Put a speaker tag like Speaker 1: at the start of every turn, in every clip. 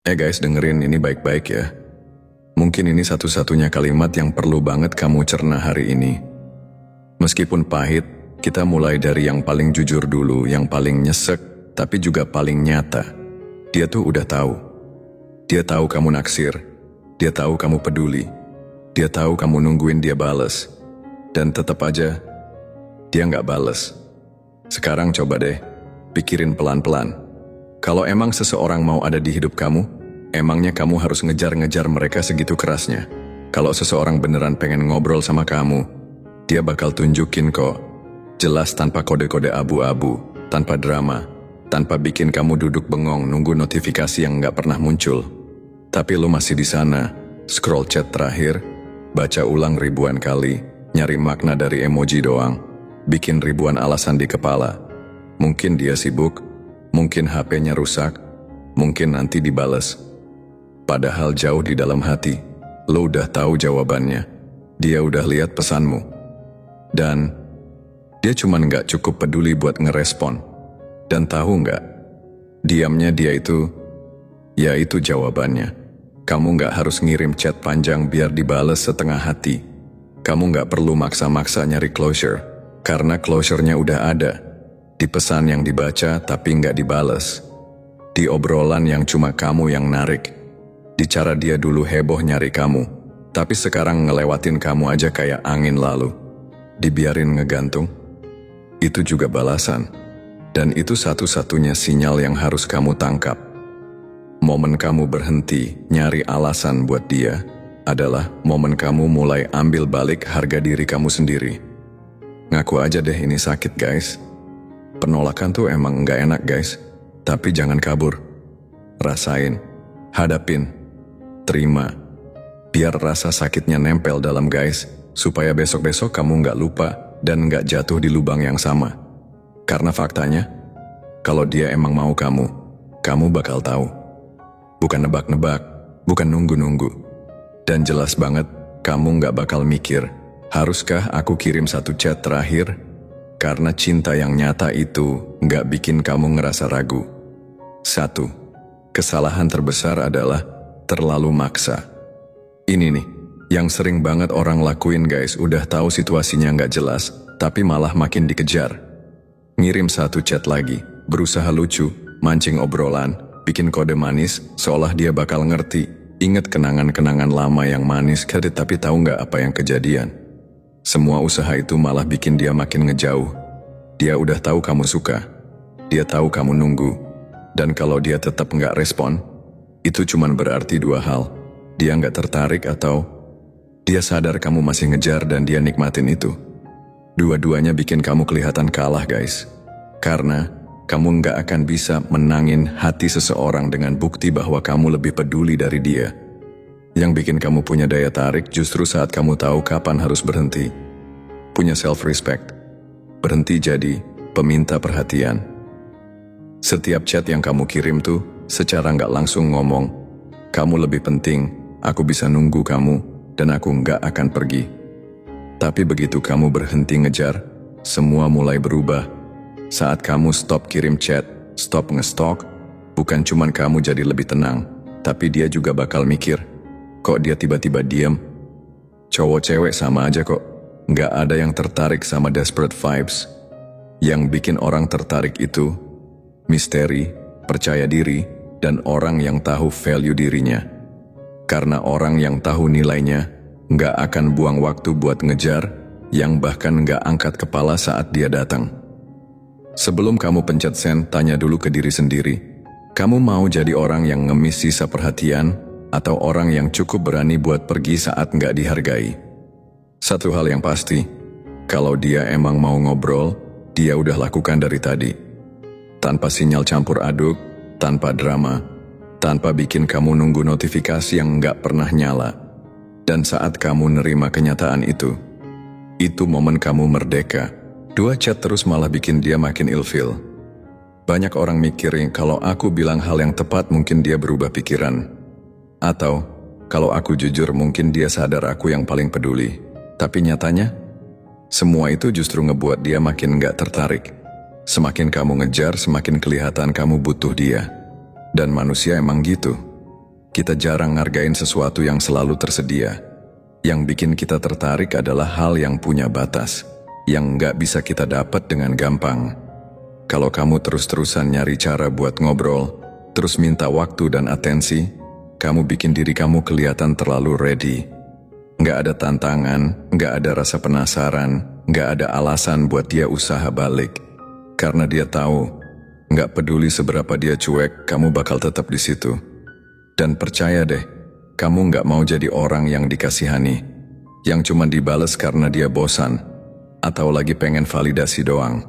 Speaker 1: Guys, dengerin ini baik-baik ya. Mungkin ini satu-satunya kalimat yang perlu banget kamu cerna hari ini. Meskipun pahit, kita mulai dari yang paling jujur dulu, yang paling nyesek, tapi juga paling nyata. Dia tuh udah tahu. Dia tahu kamu naksir. Dia tahu kamu peduli. Dia tahu kamu nungguin dia bales. Dan tetap aja, dia nggak bales. Sekarang coba deh, pikirin pelan-pelan. Kalau emang seseorang mau ada di hidup kamu, emangnya kamu harus ngejar-ngejar mereka segitu kerasnya? Kalau seseorang beneran pengen ngobrol sama kamu, dia bakal tunjukin kok. Jelas tanpa kode-kode abu-abu, tanpa drama, tanpa bikin kamu duduk bengong nunggu notifikasi yang nggak pernah muncul. Tapi lu masih di sana, scroll chat terakhir, baca ulang ribuan kali, nyari makna dari emoji doang, bikin ribuan alasan di kepala. Mungkin dia sibuk, mungkin HP-nya rusak, mungkin nanti dibales. Padahal jauh di dalam hati, lo udah tahu jawabannya. Dia udah lihat pesanmu. Dan dia cuman gak cukup peduli buat ngerespon. Dan tahu gak, diamnya dia itu, ya itu jawabannya. Kamu gak harus ngirim chat panjang biar dibales setengah hati. Kamu gak perlu maksa-maksa nyari closure, karena closure-nya udah ada. Di pesan yang dibaca tapi gak dibales. Di obrolan yang cuma kamu yang narik. Di cara dia dulu heboh nyari kamu, tapi sekarang ngelewatin kamu aja kayak angin lalu. Dibiarin ngegantung. Itu juga balasan. Dan itu satu-satunya sinyal yang harus kamu tangkap. Momen kamu berhenti nyari alasan buat dia adalah momen kamu mulai ambil balik harga diri kamu sendiri. Ngaku aja deh ini sakit guys. Penolakan tuh emang gak enak guys. Tapi jangan kabur. Rasain, hadapin, terima. Biar rasa sakitnya nempel dalam guys, supaya besok-besok kamu gak lupa dan gak jatuh di lubang yang sama. Karena faktanya, kalau dia emang mau kamu bakal tahu. Bukan nebak-nebak, bukan nunggu-nunggu. Dan jelas banget, kamu gak bakal mikir, haruskah aku kirim satu chat terakhir? Karena cinta yang nyata itu gak bikin kamu ngerasa ragu. 1. Kesalahan terbesar adalah terlalu maksa. Ini nih, yang sering banget orang lakuin guys, udah tahu situasinya gak jelas, tapi malah makin dikejar. Ngirim satu chat lagi, berusaha lucu, mancing obrolan, bikin kode manis, seolah dia bakal ngerti. Ingat kenangan-kenangan lama yang manis, tapi tahu gak apa yang kejadian? Semua usaha itu malah bikin dia makin ngejauh. Dia udah tahu kamu suka. Dia tahu kamu nunggu. Dan kalau dia tetap gak respon, itu cuman berarti dua hal. Dia gak tertarik atau dia sadar kamu masih ngejar dan dia nikmatin itu. Dua-duanya bikin kamu kelihatan kalah guys. Karena kamu gak akan bisa menangin hati seseorang dengan bukti bahwa kamu lebih peduli dari dia. Yang bikin kamu punya daya tarik justru saat kamu tahu kapan harus berhenti. Punya self-respect. Berhenti jadi peminta perhatian. Setiap chat yang kamu kirim tuh secara gak langsung ngomong, kamu lebih penting, aku bisa nunggu kamu, dan aku gak akan pergi. Tapi begitu kamu berhenti ngejar, semua mulai berubah. Saat kamu stop kirim chat, stop nge-stalk, bukan cuman kamu jadi lebih tenang, tapi dia juga bakal mikir, kok dia tiba-tiba diam? Cowok cewek sama aja kok, nggak ada yang tertarik sama desperate vibes. Yang bikin orang tertarik itu, misteri, percaya diri, dan orang yang tahu value dirinya. Karena orang yang tahu nilainya, nggak akan buang waktu buat ngejar, yang bahkan nggak angkat kepala saat dia datang. Sebelum kamu pencet send, tanya dulu ke diri sendiri. Kamu mau jadi orang yang ngemis sisa perhatian, atau orang yang cukup berani buat pergi saat nggak dihargai? Satu hal yang pasti, kalau dia emang mau ngobrol, dia udah lakukan dari tadi. Tanpa sinyal campur aduk, tanpa drama, tanpa bikin kamu nunggu notifikasi yang nggak pernah nyala. Dan saat kamu nerima kenyataan itu momen kamu merdeka. 2 chat terus malah bikin dia makin ilfil. Banyak orang mikirin kalau aku bilang hal yang tepat mungkin dia berubah pikiran. Atau, kalau aku jujur mungkin dia sadar aku yang paling peduli. Tapi nyatanya, semua itu justru ngebuat dia makin gak tertarik. Semakin kamu ngejar, semakin kelihatan kamu butuh dia. Dan manusia emang gitu. Kita jarang ngargain sesuatu yang selalu tersedia. Yang bikin kita tertarik adalah hal yang punya batas, yang nggak bisa kita dapat dengan gampang. Kalau kamu terus-terusan nyari cara buat ngobrol, terus minta waktu dan atensi, kamu bikin diri kamu kelihatan terlalu ready. Nggak ada tantangan, nggak ada rasa penasaran, nggak ada alasan buat dia usaha balik. Karena dia tahu, nggak peduli seberapa dia cuek, kamu bakal tetap di situ. Dan percaya deh, kamu nggak mau jadi orang yang dikasihani, yang cuma dibales karena dia bosan, atau lagi pengen validasi doang.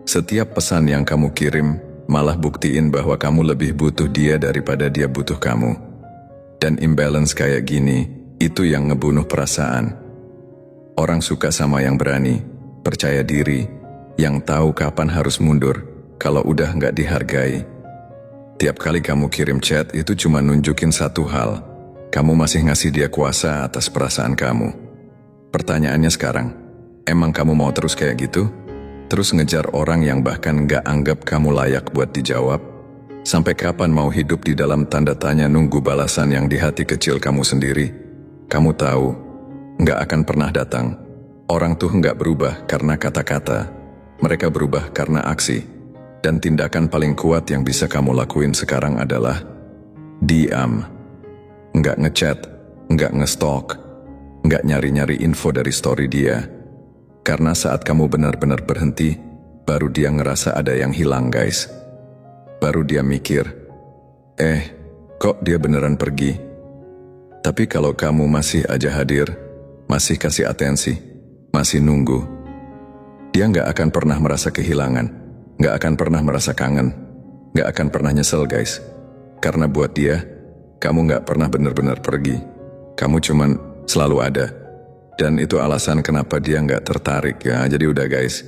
Speaker 1: Setiap pesan yang kamu kirim, malah buktiin bahwa kamu lebih butuh dia daripada dia butuh kamu. Dan imbalance kayak gini, itu yang ngebunuh perasaan. Orang suka sama yang berani, percaya diri, yang tahu kapan harus mundur, kalau udah nggak dihargai. Tiap kali kamu kirim chat, itu cuma nunjukin satu hal, kamu masih ngasih dia kuasa atas perasaan kamu. Pertanyaannya sekarang, emang kamu mau terus kayak gitu? Terus ngejar orang yang bahkan nggak anggap kamu layak buat dijawab? Sampai kapan mau hidup di dalam tanda tanya nunggu balasan yang di hati kecil kamu sendiri? Kamu tahu, nggak akan pernah datang. Orang tuh nggak berubah karena kata-kata. Mereka berubah karena aksi. Dan tindakan paling kuat yang bisa kamu lakuin sekarang adalah diam. Nggak ngechat, nggak ngestalk, nggak nyari-nyari info dari story dia. Karena saat kamu benar-benar berhenti, baru dia ngerasa ada yang hilang guys. Baru dia mikir, kok dia beneran pergi? Tapi kalau kamu masih aja hadir, masih kasih atensi, masih nunggu, dia nggak akan pernah merasa kehilangan. Nggak akan pernah merasa kangen, nggak akan pernah nyesel guys. Karena buat dia, kamu nggak pernah benar-benar pergi. Kamu cuman selalu ada. Dan itu alasan kenapa dia nggak tertarik ya. Jadi udah guys,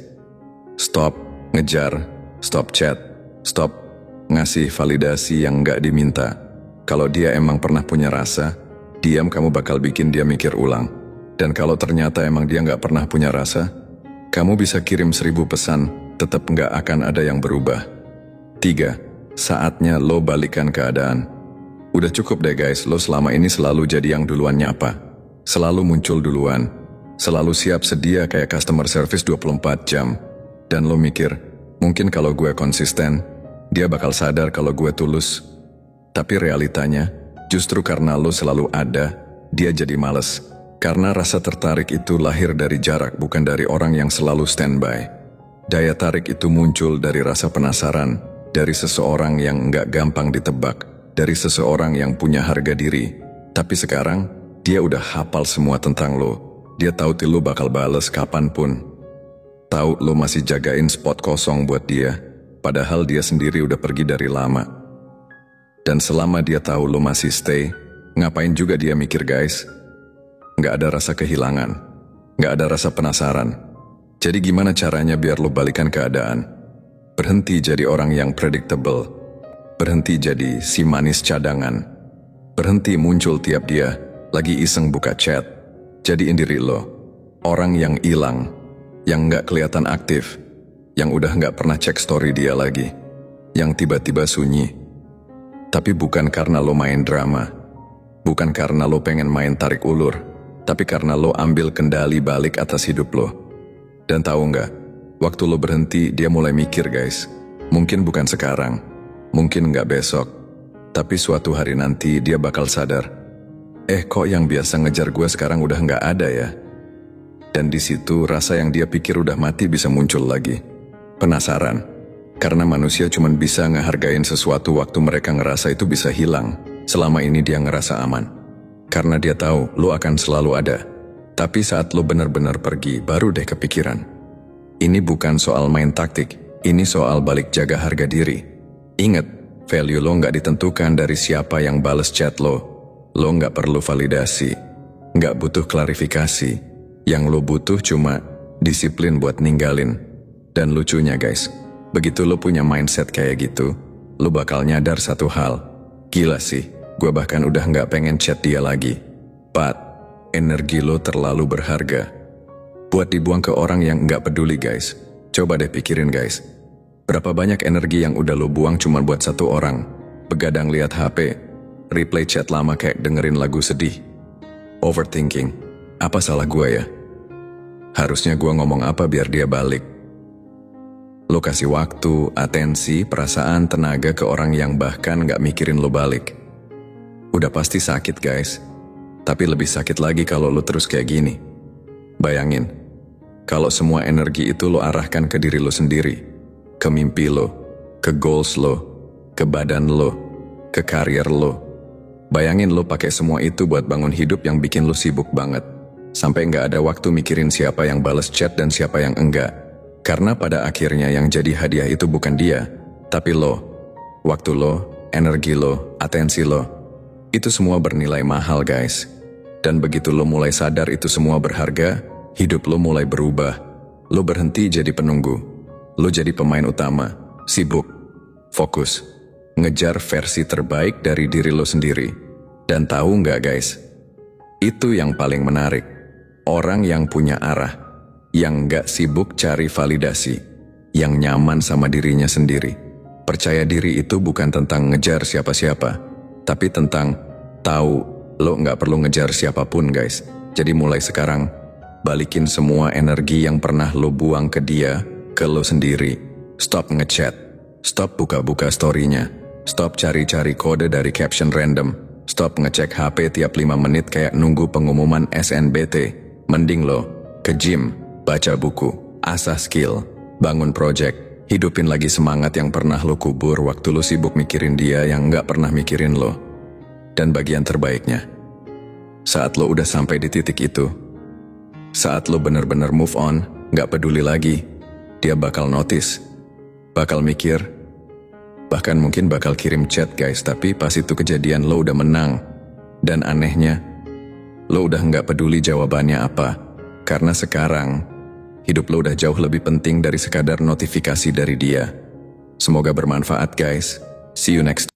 Speaker 1: stop ngejar, stop chat, stop ngasih validasi yang nggak diminta. Kalau dia emang pernah punya rasa, diam, kamu bakal bikin dia mikir ulang. Dan kalau ternyata emang dia nggak pernah punya rasa, kamu bisa kirim 1000 pesan, tetap nggak akan ada yang berubah. 3. Saatnya lo balikan keadaan. Udah cukup deh guys, lo selama ini selalu jadi yang duluan nyapa. Selalu muncul duluan. Selalu siap sedia kayak customer service 24 jam. Dan lo mikir, mungkin kalau gue konsisten, dia bakal sadar kalau gue tulus. Tapi realitanya, justru karena lo selalu ada, dia jadi males. Karena rasa tertarik itu lahir dari jarak, bukan dari orang yang selalu standby. Daya tarik itu muncul dari rasa penasaran, dari seseorang yang nggak gampang ditebak, dari seseorang yang punya harga diri. Tapi sekarang, dia udah hafal semua tentang lo. Dia tahu lo bakal bales kapanpun. Tahu lo masih jagain spot kosong buat dia, padahal dia sendiri udah pergi dari lama. Dan selama dia tahu lo masih stay, ngapain juga dia mikir guys? Nggak ada rasa kehilangan, nggak ada rasa penasaran. Jadi gimana caranya biar lo balikan keadaan? Berhenti jadi orang yang predictable. Berhenti jadi si manis cadangan. Berhenti muncul tiap dia lagi iseng buka chat. Jadiin diri lo orang yang hilang, yang nggak kelihatan aktif, yang udah nggak pernah cek story dia lagi, yang tiba-tiba sunyi. Tapi bukan karena lo main drama, bukan karena lo pengen main tarik ulur, tapi karena lo ambil kendali balik atas hidup lo. Dan tahu nggak, waktu lo berhenti, dia mulai mikir guys. Mungkin bukan sekarang, mungkin nggak besok, tapi suatu hari nanti dia bakal sadar. Kok yang biasa ngejar gue sekarang udah nggak ada ya? Dan di situ rasa yang dia pikir udah mati bisa muncul lagi. Penasaran, karena manusia cuma bisa ngehargain sesuatu waktu mereka ngerasa itu bisa hilang. Selama ini dia ngerasa aman, karena dia tahu lo akan selalu ada. Tapi saat lo benar-benar pergi, baru deh kepikiran. Ini bukan soal main taktik, ini soal balik jaga harga diri. Ingat, value lo nggak ditentukan dari siapa yang bales chat lo. Lo nggak perlu validasi, nggak butuh klarifikasi. Yang lo butuh cuma disiplin buat ninggalin. Dan lucunya guys, begitu lo punya mindset kayak gitu, lo bakal nyadar satu hal. Gila sih, gue bahkan udah nggak pengen chat dia lagi. But energi lo terlalu berharga buat dibuang ke orang yang nggak peduli guys. Coba deh pikirin guys, berapa banyak energi yang udah lo buang cuma buat satu orang. Begadang lihat HP, replay chat lama kayak dengerin lagu sedih. Overthinking, apa salah gue ya? Harusnya gue ngomong apa biar dia balik? Lo kasih waktu, atensi, perasaan, tenaga ke orang yang bahkan gak mikirin lo balik. Udah pasti sakit guys, tapi lebih sakit lagi kalau lo terus kayak gini. Bayangin, kalau semua energi itu lo arahkan ke diri lo sendiri, ke mimpi lo, ke goals lo, ke badan lo, ke karir lo. Bayangin lo pakai semua itu buat bangun hidup yang bikin lo sibuk banget, sampai gak ada waktu mikirin siapa yang bales chat dan siapa yang enggak. Karena pada akhirnya yang jadi hadiah itu bukan dia, tapi lo. Waktu lo, energi lo, atensi lo. Itu semua bernilai mahal guys. Dan begitu lo mulai sadar itu semua berharga, hidup lo mulai berubah. Lo berhenti jadi penunggu. Lo jadi pemain utama, sibuk, fokus, ngejar versi terbaik dari diri lo sendiri. Dan tahu nggak guys? Itu yang paling menarik. Orang yang punya arah, yang nggak sibuk cari validasi, yang nyaman sama dirinya sendiri. Percaya diri itu bukan tentang ngejar siapa-siapa, tapi tentang tahu lo nggak perlu ngejar siapapun guys. Jadi mulai sekarang, balikin semua energi yang pernah lo buang ke dia, ke lo sendiri. Stop ngechat, stop buka-buka story-nya, stop cari-cari kode dari caption random, stop ngecek HP tiap 5 menit kayak nunggu pengumuman SNBT. Mending lo ke gym, baca buku, asah skill, bangun project, hidupin lagi semangat yang pernah lo kubur waktu lo sibuk mikirin dia yang nggak pernah mikirin lo. Dan bagian terbaiknya, saat lo udah sampai di titik itu, saat lo bener-bener move on, nggak peduli lagi, dia bakal notice, bakal mikir, bahkan mungkin bakal kirim chat guys, tapi pas itu kejadian lo udah menang. Dan anehnya, lo udah nggak peduli jawabannya apa, karena sekarang hidup lo udah jauh lebih penting dari sekadar notifikasi dari dia. Semoga bermanfaat guys. See you next time.